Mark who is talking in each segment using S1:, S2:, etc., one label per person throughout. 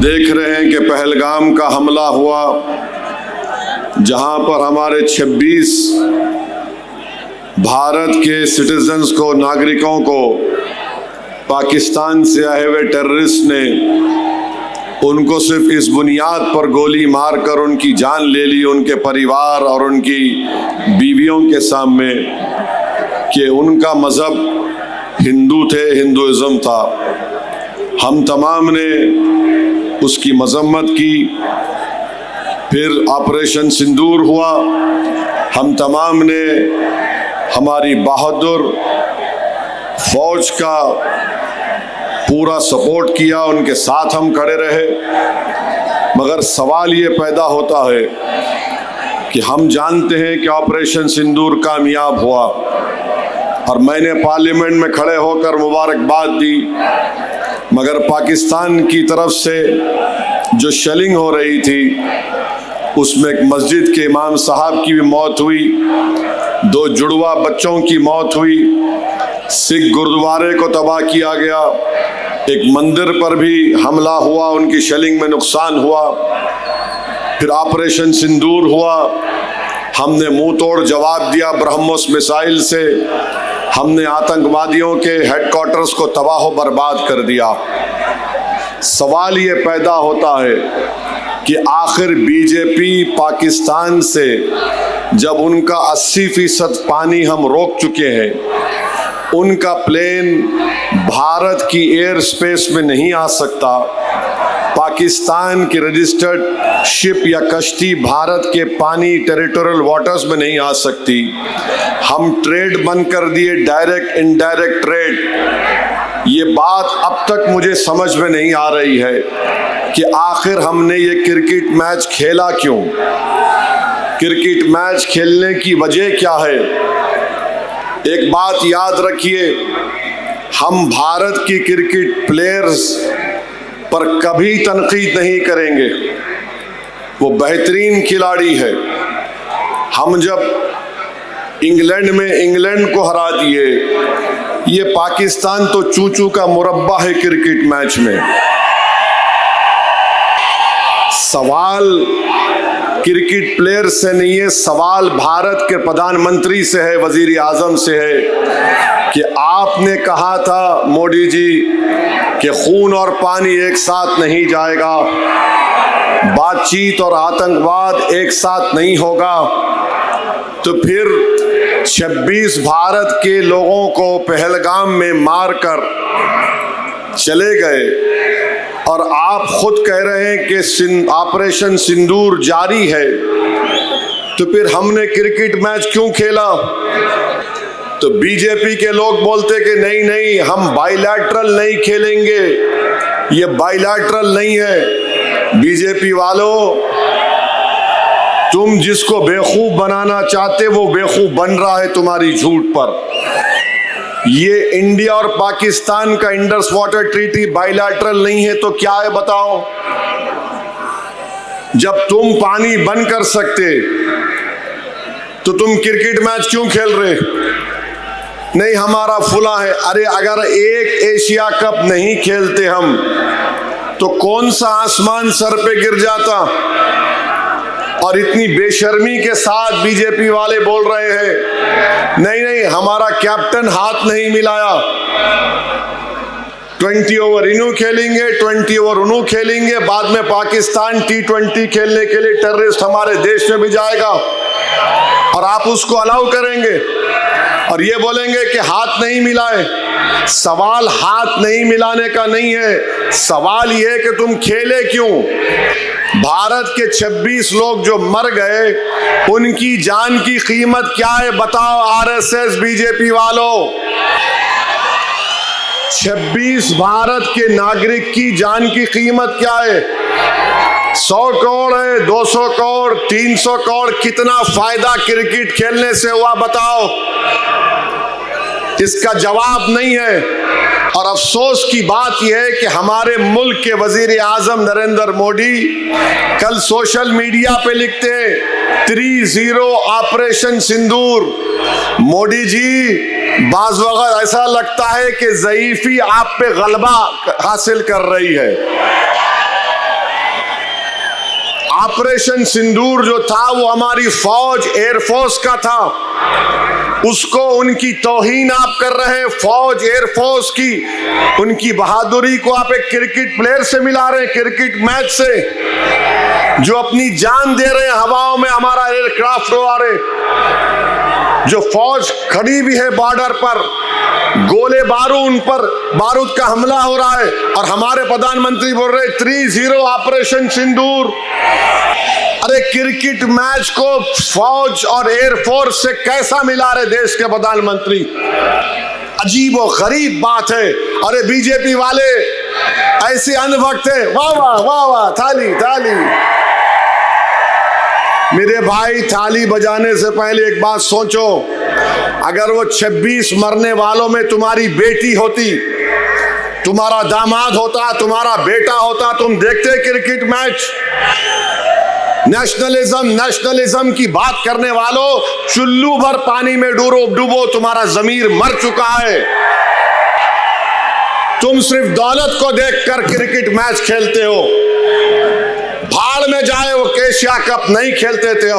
S1: देख रहे हैं कि पहलगाम का हमला हुआ, जहां पर हमारे 26 भारत के सिटीजन्स को, नागरिकों को पाकिस्तान से आए हुए टेररिस्ट ने उनको सिर्फ इस बुनियाद पर गोली मारकर उनकी जान ले ली, उनके परिवार और उनकी बीवियों के सामने, कि उनका मज़हब हिंदू थे, हिंदुइज़्म था। हम तमाम ने उसकी मजम्मत की। फिर ऑपरेशन सिंदूर हुआ, हम तमाम ने हमारी बहादुर फौज का पूरा सपोर्ट किया, उनके साथ हम खड़े रहे। मगर सवाल ये पैदा होता है कि हम जानते हैं कि ऑपरेशन सिंदूर कामयाब हुआ और मैंने पार्लियामेंट में खड़े होकर मुबारकबाद दी, मगर पाकिस्तान की तरफ से जो शेलिंग हो रही थी उसमें एक मस्जिद के इमाम साहब की भी मौत हुई, 2 जुड़वा बच्चों की मौत हुई, सिख गुरुद्वारे को तबाह किया गया, एक मंदिर पर भी हमला हुआ, उनकी शेलिंग में नुकसान हुआ। फिर ऑपरेशन सिंदूर हुआ, हमने मुंह तोड़ जवाब दिया ब्रह्मोस मिसाइल से, हमने आतंकवादियों के हेडक्वार्टर्स को तबाह बर्बाद कर दिया। सवाल ये पैदा होता है कि आखिर बीजेपी पाकिस्तान से जब उनका 80% पानी हम रोक चुके हैं, उनका प्लेन भारत की एयर स्पेस में नहीं आ सकता, पाकिस्तान की रजिस्टर्ड शिप या कश्ती भारत के पानी टेरिटोरियल वाटर्स में नहीं आ सकती। हम ट्रेड बंद कर दिए, डायरेक्ट इनडायरेक्ट ट्रेड। ये बात अब तक मुझे समझ में नहीं आ रही है कि आखिर हमने ये क्रिकेट मैच खेला क्यों? क्रिकेट मैच खेलने की वजह क्या है? एक बात याद रखिए, हम भारत की क्रिकेट प्लेयर्स पर कभी तनकीद नहीं करेंगे, वो बेहतरीन खिलाड़ी है। हम जब इंग्लैंड में इंग्लैंड को हरा दिए, ये पाकिस्तान तो चूचू का मुरब्बा है क्रिकेट मैच में। सवाल क्रिकेट प्लेयर से नहीं है, सवाल भारत के प्रधानमंत्री से है, वजीर आजम से है कि आपने कहा था मोदी जी कि खून और पानी एक साथ नहीं जाएगा, बातचीत और आतंकवाद एक साथ नहीं होगा। तो फिर 26 भारत के लोगों को पहलगाम में मारकर चले गए और आप खुद कह रहे हैं कि ऑपरेशन सिंदूर जारी है, तो फिर हमने क्रिकेट मैच क्यों खेला? तो बीजेपी के लोग बोलते कि नहीं नहीं, हम बाइलैटरल नहीं खेलेंगे, ये बाइलैटरल नहीं है। बीजेपी वालों, तुम जिसको बेवकूफ बनाना चाहते वो बेवकूफ बन रहा है तुम्हारी झूठ पर। ये इंडिया और पाकिस्तान का इंडस वाटर ट्रीटी बाइलैटरल नहीं है तो क्या है बताओ? जब तुम पानी बंद कर सकते तो तुम क्रिकेट मैच क्यों खेल रहे? नहीं हमारा फुला है। अरे अगर एक एशिया कप नहीं खेलते हम तो कौन सा आसमान सर पे गिर जाता? और इतनी बेशर्मी के साथ बीजेपी वाले बोल रहे हैं नहीं नहीं, हमारा कैप्टन हाथ नहीं मिलाया, 20 ओवर इन्हों खेलेंगे, 20 ओवर उन्हों खेलेंगे, बाद में पाकिस्तान T20 खेलने के लिए टेररिस्ट हमारे देश में भी जाएगा और आप उसको अलाउ करेंगे और ये बोलेंगे कि हाथ नहीं मिलाए। सवाल हाथ नहीं मिलाने का नहीं है, सवाल ये है कि तुम खेले क्यों? भारत के 26 लोग जो मर गए, उनकी जान की कीमत क्या है बताओ आरएसएस बीजेपी वालों? 26 भारत के नागरिक की जान की कीमत क्या है? 100 करोड़ है, 200 करोड़, 300 करोड़, कितना फायदा क्रिकेट खेलने से हुआ बताओ? इसका जवाब नहीं है। और अफसोस की बात यह है कि हमारे मुल्क के वजीर आजम नरेंद्र मोदी कल सोशल मीडिया पे लिखते हैं 3-0 ऑपरेशन सिंदूर। मोदी जी, बाज़ वक़्त ऐसा लगता है कि ज़ईफ़ी आप पे गलबा हासिल कर रही है। ऑपरेशन सिंदूर जो था वो हमारी फौज एयरफोर्स का था, उसको उनकी तौहीन आप कर रहे हैं। फौज एयरफोर्स की उनकी बहादुरी को आप एक क्रिकेट प्लेयर से मिला रहे हैं, क्रिकेट मैच से, जो अपनी जान दे रहे हैं हवाओं में हमारा एयरक्राफ्ट उड़ा रहे, जो फौज खड़ी भी है बॉर्डर पर, गोले बारूद उन पर बारूद का हमला हो रहा है और हमारे प्रधानमंत्री बोल रहे 3-0 ऑपरेशन सिंदूर। अरे क्रिकेट मैच को फौज और एयरफोर्स से कैसा मिला रहे देश के प्रधानमंत्री? अजीब और गरीब बात है। अरे बीजेपी वाले ऐसे अनभक्त है, वाह वाह वाह वाह, थाली थाली। मेरे भाई, थाली बजाने से पहले एक बात सोचो, अगर वो 26 मरने वालों में तुम्हारी बेटी होती, तुम्हारा दामाद होता, तुम्हारा बेटा होता, तुम देखते क्रिकेट मैच? नेशनलिज्म की बात करने वालों, चुल्लू भर पानी में डूबो, तुम्हारा जमीर मर चुका है। तुम सिर्फ दौलत को देखकर क्रिकेट मैच खेलते हो। भाड़ में जाए वो एशिया कप नहीं खेलते थे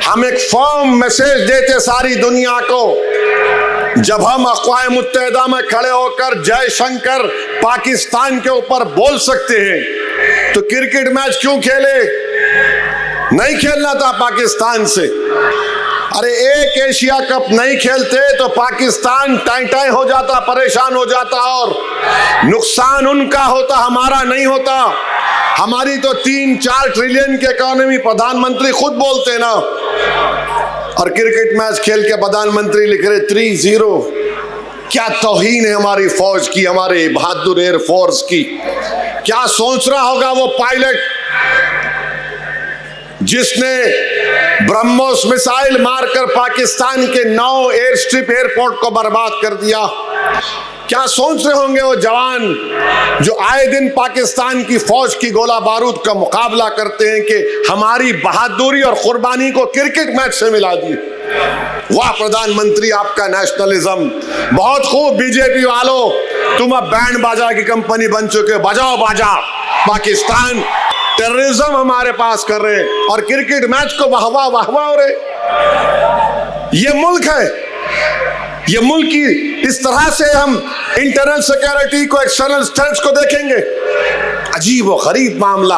S1: हम एक फर्म मैसेज देते सारी दुनिया को। जब हम अक़वाम मुत्तहिदा में खड़े होकर जय शंकर पाकिस्तान के ऊपर बोल सकते हैं, तो क्रिकेट मैच क्यों खेले? नहीं खेलना था पाकिस्तान से। अरे एक एशिया कप नहीं खेलते तो पाकिस्तान टाई हो जाता, परेशान हो जाता, और नुकसान उनका होता, हमारा नहीं होता। हमारी तो 3-4 ट्रिलियन की इकोनॉमी, प्रधानमंत्री खुद बोलते ना। और क्रिकेट मैच खेल के प्रधानमंत्री लिख रहे 3-0। क्या तौहीन है हमारी फौज की, हमारे बहादुर एयरफोर्स की। क्या सोच रहा होगा वो पायलट जिसने ब्रह्मोस मिसाइल मारकर पाकिस्तान के 9 एयर स्ट्रिप एयरपोर्ट को बर्बाद कर दिया? क्या सोच रहे होंगे वो जवान जो आए दिन पाकिस्तान की फौज की गोला बारूद का मुकाबला करते हैं कि हमारी बहादुरी और कुर्बानी को क्रिकेट मैच से मिला दी? वाह प्रधानमंत्री, आपका नेशनलिज्म बहुत खूब। बीजेपी वालों, तुम अब बैंड बाजा की कंपनी बन चुके हो, बजाओ बाजा। पाकिस्तान टेररिज्म हमारे पास कर रहे और क्रिकेट मैच को वाहवा वाहवा हो रहे। ये मुल्क है, ये मुल्क की इस तरह से हम इंटरनल सिक्योरिटी को, एक्सटर्नल स्ट्रेंथ को देखेंगे? अजीब व गरीब मामला।